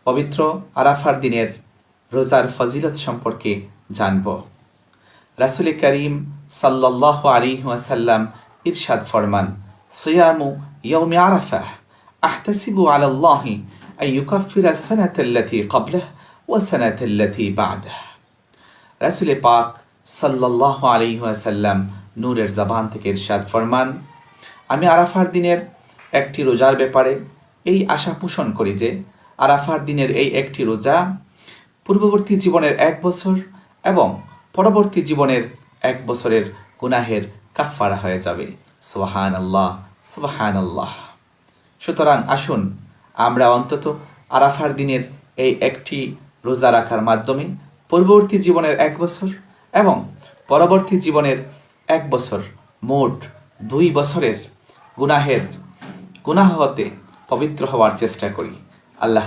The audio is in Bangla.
পবিত্র আরাফার দিনের রোজার ফজিলত সম্পর্কে জানব। রাসূল করিম সাল্লাল্লাহু আলাইহি ওয়াসাল্লাম ইরশাদ ফরমান, সিয়ামু ইয়াউমি আরাফাহ আহতাসিবু আলাল্লাহি আন ইউকাফিরা সানাতাল্লাতী ক্বাবলাহ ওয়া সানাতাল্লাতী বা'দাহ। রাসূল পাক সাল্লাল্লাহু আলাইহি ওয়াসাল্লাম নূরের জবান থেকে ইরশাদ ফরমান, আমি আরাফার দিনের একটি রোজার ব্যাপারে এই আশা পোষণ করি যে আরাফার দিনের এই একটি রোজা পূর্ববর্তী জীবনের 1 বছর এবং পরবর্তী জীবনের 1 বছরের গুনাহের কাফফারা হয়ে যাবে। সুবহানাল্লাহ, সুবহানাল্লাহ। সুতরাং আসুন আমরা অন্তত আরাফার দিনের এই একটি রোজা রাখার মাধ্যমে পূর্ববর্তী জীবনের 1 বছর এবং পরবর্তী জীবনের 1 বছর, মোট 2 বছরের গুনাহ হতে পবিত্র হওয়ার চেষ্টা করি। আল্লাহ